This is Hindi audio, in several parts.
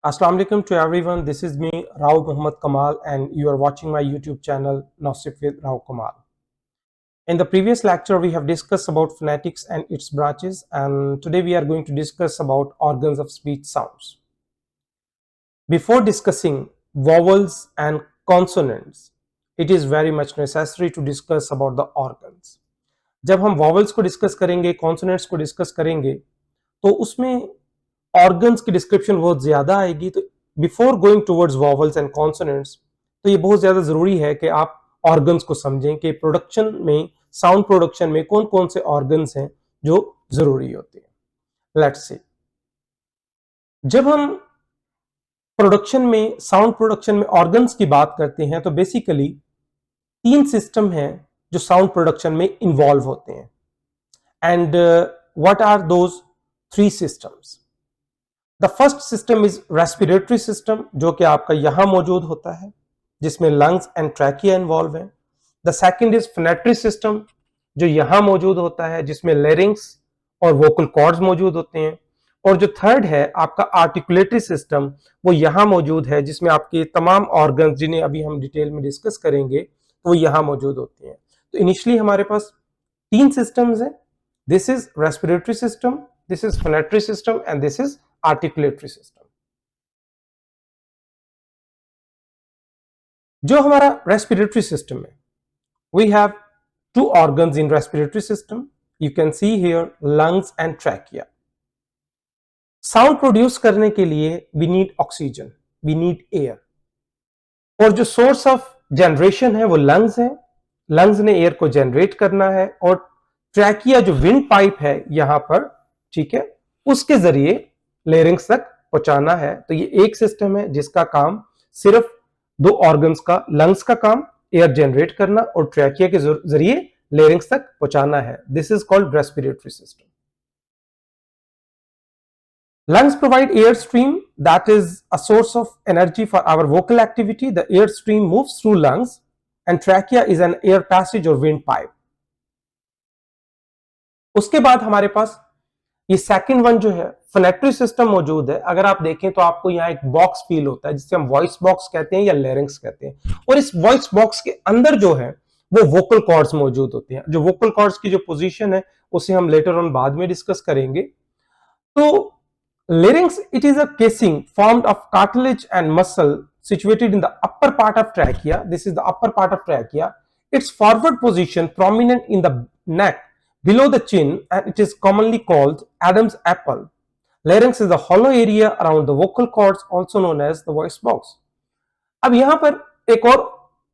Assalamu alaikum to everyone. This is me, Rao Muhammad Kamal, and you are watching my YouTube channel, Nosif with Rao Kamal. In the previous lecture, we have discussed about phonetics and its branches, and today we are going to discuss about organs of speech sounds. Before discussing vowels and consonants, it is very much necessary to discuss about the organs. जब हम vowels को डिस्कस करेंगे, consonants को डिस्कस करेंगे, तो उसमें ऑर्गन्स की डिस्क्रिप्शन बहुत ज्यादा आएगी। तो before going towards vowels and consonants, तो ये बहुत ज्यादा जरूरी है कि आप ऑर्गन्स को समझें कि प्रोडक्शन में, साउंड प्रोडक्शन में कौन कौन से ऑर्गन्स हैं जो जरूरी होते हैं। लेट्स सी, जब हम प्रोडक्शन में, साउंड प्रोडक्शन में ऑर्गन्स की बात करते हैं तो बेसिकली 3 सिस्टम हैं जो साउंड प्रोडक्शन में इन्वॉल्व होते हैं। And what are those 3 systems? The first system is respiratory system, जो कि आपका यहां मौजूद होता है, जिसमें लंग्स एंड ट्रैकिया इन्वॉल्व है। The second is phonatory system, जो यहां मौजूद होता है, जिसमें लेरिंग्स और वोकल कॉर्ड्स मौजूद होते हैं। और जो थर्ड है आपका आर्टिकुलेटरी सिस्टम, वो यहां मौजूद है, जिसमें आपके तमाम ऑर्गन, जिन्हें अभी हम डिटेल में डिस्कस करेंगे, तो वो यहां मौजूद होते हैं। तो इनिशियली हमारे पास 3 सिस्टम्स हैं। This is respiratory system, this is phonatory system and this is articulatory system. जो हमारा रेस्पिरेटरी सिस्टम है, we have 2 organs in respiratory system. You can see here lungs and trachea. Sound produce करने के लिए we need oxygen, we need air, और जो सोर्स ऑफ जनरेशन है वो लंग्स है। लंग्स ने एयर को जनरेट करना है, और ट्रैकिया जो विंड पाइप है यहां पर, ठीक है, उसके जरिए लेरिंग्स तक पहुंचाना है। तो ये एक सिस्टम है जिसका काम सिर्फ 2 ऑर्गन्स का, लंग्स का काम एयर जनरेट करना और ट्रैकिया के जरिए लेरिंग्स तक पहुंचाना है। This is called respiratory system. Lungs provide air stream that is a source of energy for our vocal activity. The air stream moves through lungs, and trachea is an air passage or windpipe. उसके बाद हमारे पास ये सेकंड वन जो है फोनेटरी सिस्टम मौजूद है। अगर आप देखें तो आपको यहाँ एक बॉक्स फील होता है, जिसे हम वॉइस बॉक्स कहते हैं या लेरिंग्स कहते हैं। और इस वॉइस बॉक्स के अंदर जो है वो वोकल कॉर्ड्स मौजूद होते हैं। जो वोकल कॉर्ड्स की जो पोजीशन है उसे हम लेटर ऑन बाद में डिस्कस करेंगे। तो larynx, it is a casing formed of cartilage and muscle situated in the upper part of trachea. This is the upper part of trachea. Its forward position prominent in the neck below the chin, and it is commonly called Adam's apple. Larynx is the hollow area around the vocal cords, also known as the voice box. अब यहां पर एक और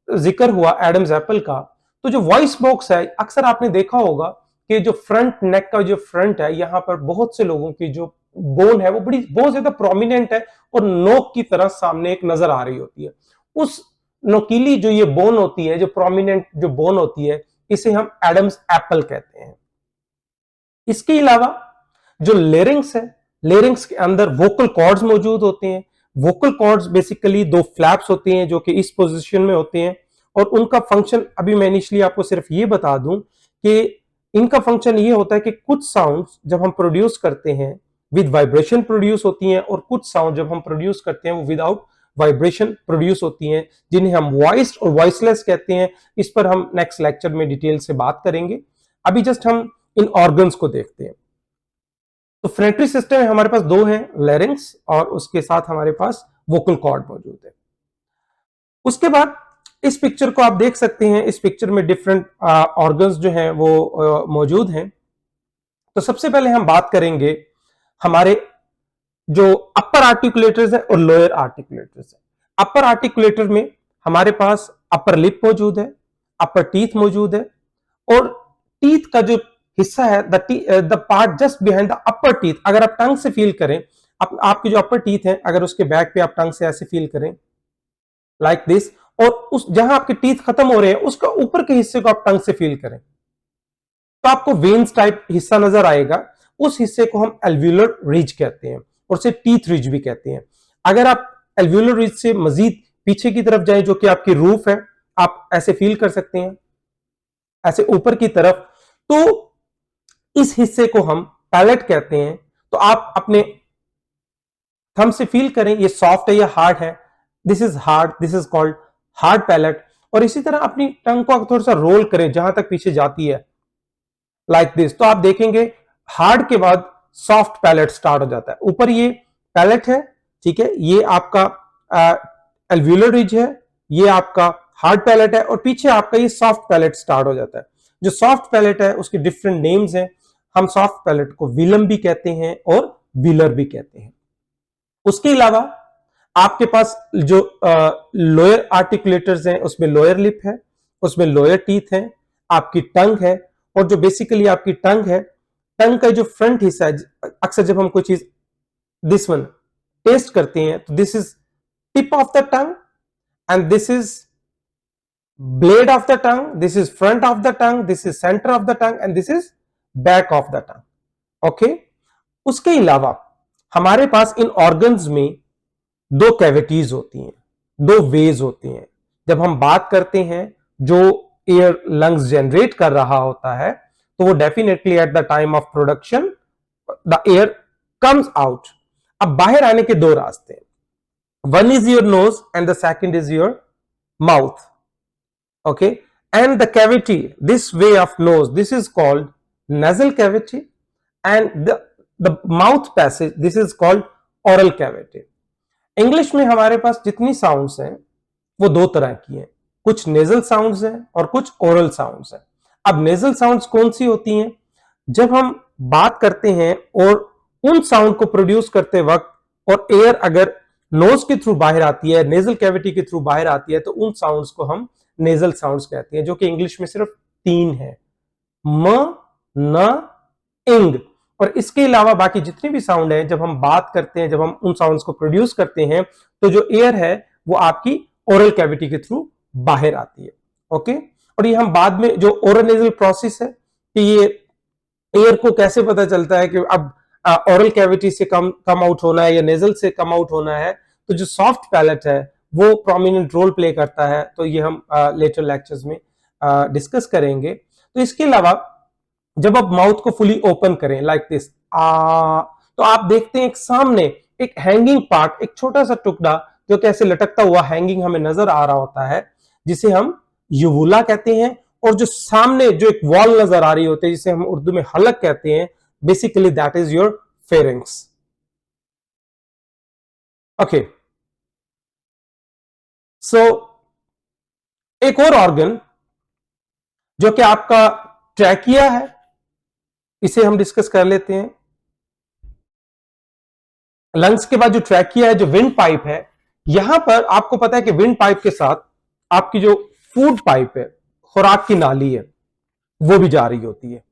जिक्र हुआ एडम्स एप्पल का। तो जो वॉइस बॉक्स है, अक्सर आपने देखा होगा कि जो फ्रंट नेक का जो फ्रंट है, यहां पर बहुत से लोगों की जो बोन है वो बहुत ज्यादा प्रोमिनेंट है और नोक की तरह सामने एक नजर आ रही होती है। उस नोकीली जो ये बोन होती है, जो प्रोमिनेंट जो बोन होती है, इसे हम एडम्स एप्पल कहते हैं। इसके अलावा जो लेरिंग्स है, लेरिंग्स के अंदर वोकल कॉर्ड्स मौजूद होते हैं। वोकल कॉर्ड्स बेसिकली 2 फ्लैप्स होते हैं जो कि इस पोजीशन में होते हैं, और उनका फंक्शन अभी मैं इनिशियली आपको सिर्फ ये बता दूं कि इनका फंक्शन ये होता है कि कुछ साउंड्स जब हम प्रोड्यूस करते हैं विद वाइब्रेशन प्रोड्यूस होती हैं, और कुछ साउंड जब हम प्रोड्यूस करते हैं वो विदाउट वाइब्रेशन प्रोड्यूस होती हैं, जिन्हें हम वॉइस्ड और वॉइसलेस कहते हैं। इस पर हम नेक्स्ट लेक्चर में डिटेल से बात करेंगे। अभी जस्ट हम इन ऑर्गन्स को देखते हैं। तो फ्रेनेटरी सिस्टम में हमारे पास 2 हैं, लेरिंग्स और उसके साथ हमारे पास वोकल कॉर्ड मौजूद है। उसके बाद इस पिक्चर को आप देख सकते हैं, इस पिक्चर में डिफरेंट ऑर्गन्स जो हैं वो मौजूद हैं। तो सबसे पहले हम बात करेंगे हमारे जो अपर आर्टिकुलेटर्स है और लोअर आर्टिकुलेटर्स है। अपर आर्टिकुलेटर में हमारे पास अपर लिप मौजूद है, अपर टीथ मौजूद है, और टीथ का जो हिस्सा है, the part just behind the upper teeth, अगर आप टंग से फील करें, आपकी जो अपर टीथ है, अगर उसके बैक पे आप टंग से ऐसे फील करें लाइक दिस, और उस जहां आपके टीथ खत्म हो रहे हैं उसका ऊपर के हिस्से को आप टंग से फील करें, तो आपको वेन्स टाइप हिस्सा नजर आएगा। उस हिस्से को हम एल्व्यूलर रिज कहते हैं, और उसे टीथ रिज भी कहते हैं। अगर आप एल्व्यूलर रिज से मजीद पीछे की तरफ जाएं, जो कि आपकी रूफ है, आप ऐसे फील कर सकते हैं, ऐसे ऊपर की तरफ, तो इस हिस्से को हम पैलेट कहते हैं। तो आप अपने थंब से फील करें ये सॉफ्ट है या हार्ड है, this is hard, this is called hard palate. और इसी तरह अपनी टंग को थोड़ा सा रोल करें जहां तक पीछे जाती है, लाइक दिस, तो आप देखेंगे हार्ड के बाद सॉफ्ट पैलेट स्टार्ट हो जाता है। ऊपर ये पैलेट है, ठीक है, ये आपका एल्वियोलर रिज है, ये आपका हार्ड पैलेट है, और पीछे आपका ये सॉफ्ट पैलेट स्टार्ट हो जाता है। जो सॉफ्ट पैलेट है उसके डिफरेंट नेम्स हैं, हम सॉफ्ट पैलेट को विलम भी कहते हैं और विलर भी कहते हैं। उसके अलावा आपके पास जो लोअर आर्टिकुलेटर्स हैं उसमें लोअर लिप है, उसमें लोअर टीथ है, आपकी टंग है, और जो बेसिकली आपकी टंग है, टंग का जो फ्रंट हिस्सा है, अक्सर जब हम कोई चीज दिस वन टेस्ट करते हैं तो this is tip of the tongue and this is blade of the tongue, this is front of the tongue, this is center of the tongue and this is back of the tongue. Okay, उसके अलावा हमारे पास इन ऑर्गन्स में दो कैविटीज होती हैं, दो वेज होती हैं। जब हम बात करते हैं जो एयर लंग्स जनरेट कर रहा होता है तो वो definitely at the time of production the air comes out. अब बाहर आने के दो रास्ते हैं, one is your nose and the second is your mouth. Okay, and the cavity, this way of nose, this is called nasal cavity, and the mouth passage, this is called oral cavity. English में हमारे पास जितनी साउंड्स हैं वो दो तरह की हैं, कुछ नेजल साउंड्स हैं और कुछ ओरल साउंड्स हैं। अब नेजल साउंड्स कौन सी होती हैं? जब हम बात करते हैं और उन साउंड को प्रोड्यूस करते वक्त और एयर अगर नोज के थ्रू बाहर आती है, नेजल कैविटी के थ्रू बाहर आती है, तो उन साउंड्स को हम नेजल साउंड्स कहते हैं, जो कि इंग्लिश में सिर्फ तीन है, म, न, इंग। और इसके अलावा बाकी जितनी भी साउंड है, जब हम बात करते हैं, जब हम उन साउंड्स को प्रोड्यूस करते हैं, तो जो एयर है वो आपकी ओरल कैविटी के थ्रू बाहर आती है। ओके, और ये हम बाद में जो ओरल नेजल प्रोसेस है कि ये एयर को कैसे पता चलता है कि अब ओरल कैविटी से कम आउट होना है या नेजल से कम आउट होना है, तो जो सॉफ्ट पैलेट है वो प्रोमिनेंट रोल प्ले करता है। तो ये हम लेटर लेक्चर्स में डिस्कस करेंगे। तो इसके अलावा जब आप माउथ को फुली ओपन करें लाइक दिस तो आप देखते हैं एक सामने एक हैंगिंग पार्ट, एक छोटा सा टुकड़ा जो कैसे लटकता हुआ हैंगिंग हमें नजर आ रहा होता है, जिसे हम युवुला कहते हैं। और जो सामने जो एक वॉल नजर आ रही होती है जिसे हम उर्दू में हलक कहते हैं, basically that is your pharynx. Okay, so एक और ऑर्गन जो कि आपका ट्रैकिया है, इसे हम डिस्कस कर लेते हैं। लंग्स के बाद जो ट्रैकिया है, जो विंड पाइप है, यहां पर आपको पता है कि विंड पाइप के साथ आपकी जो फूड पाइप है, खुराक की नाली है, वो भी जा रही होती है।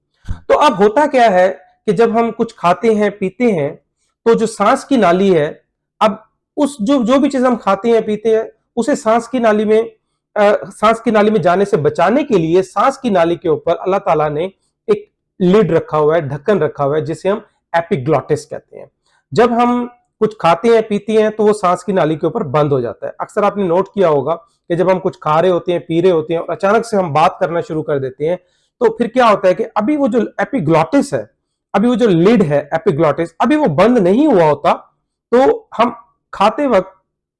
तो अब होता क्या है कि जब हम कुछ खाते हैं पीते हैं तो जो सांस की नाली है, अब उस जो भी चीज हम खाते हैं पीते हैं उसे सांस की नाली में जाने से बचाने के लिए सांस की नाली के ऊपर अल्लाह ताला ने एक लिड रखा हुआ है, ढक्कन रखा हुआ है, जिसे हम एपिग्लॉटिस कहते हैं। जब हम कुछ खाते हैं पीते हैं तो वो सांस की नाली के ऊपर बंद हो जाता है। अक्सर आपने नोट किया होगा कि जब हम कुछ खा रहे होते हैं, पी रहे होते हैं और अचानक से हम बात करना शुरू कर देते हैं, तो फिर क्या होता है कि अभी वो जो एपिग्लॉटिस है, अभी वो जो लिड है एपिग्लॉटिस, अभी वो बंद नहीं हुआ होता, तो हम खाते वक्त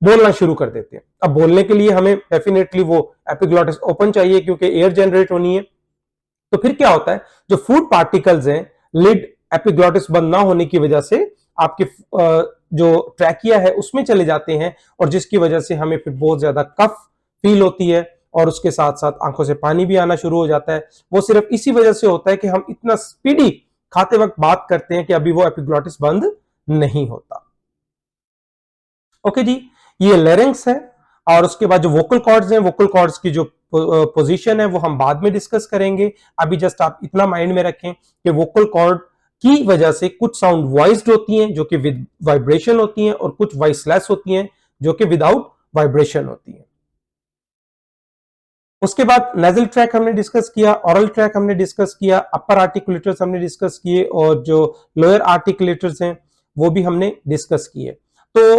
बोलना शुरू कर देते हैं। अब बोलने के लिए हमें डेफिनेटली वो एपिग्लॉटिस ओपन चाहिए क्योंकि एयर जनरेट होनी है। तो फिर क्या होता है, जो फूड पार्टिकल्स हैं, लिड एपिग्लॉटिस बंद ना होने की वजह से आपके जो ट्रैकिया है उसमें चले जाते हैं, और जिसकी वजह से हमें फिर बहुत ज्यादा कफ फील होती है और उसके साथ साथ आंखों से पानी भी आना शुरू हो जाता है। वो सिर्फ इसी वजह से होता है कि हम इतना स्पीडी खाते वक्त बात करते हैं कि अभी वो एपिग्लॉटिस बंद नहीं होता। ओके जी, ये लेरिंग्स है। और उसके बाद जो वोकल कॉर्ड्स हैं, वोकल कॉर्ड्स की जो पोजीशन है वो हम बाद में डिस्कस करेंगे। अभी जस्ट आप इतना माइंड में रखें कि वोकल कॉर्ड की वजह से कुछ साउंड वॉइस्ड होती हैं जो कि विद वाइब्रेशन होती हैं, और कुछ वॉइसलेस होती हैं जो कि विदाउट वाइब्रेशन होती हैं। उसके बाद नेजल ट्रैक हमने डिस्कस किया, ऑरल ट्रैक हमने डिस्कस किया, अपर आर्टिकुलेटर्स हमने डिस्कस किए, और जो लोअर आर्टिकुलेटर्स हैं वो भी हमने डिस्कस किए। तो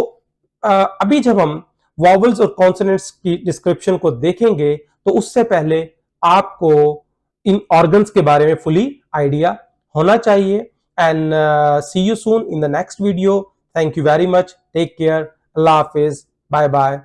अभी जब हम वॉवल्स और कॉन्सोनेंट्स की डिस्क्रिप्शन को देखेंगे तो उससे पहले आपको इन ऑर्गन्स के बारे में फुली आइडिया होना चाहिए। And see you soon in the next video. Thank you very much, take care, अल्लाह हाफिज, बाय बाय।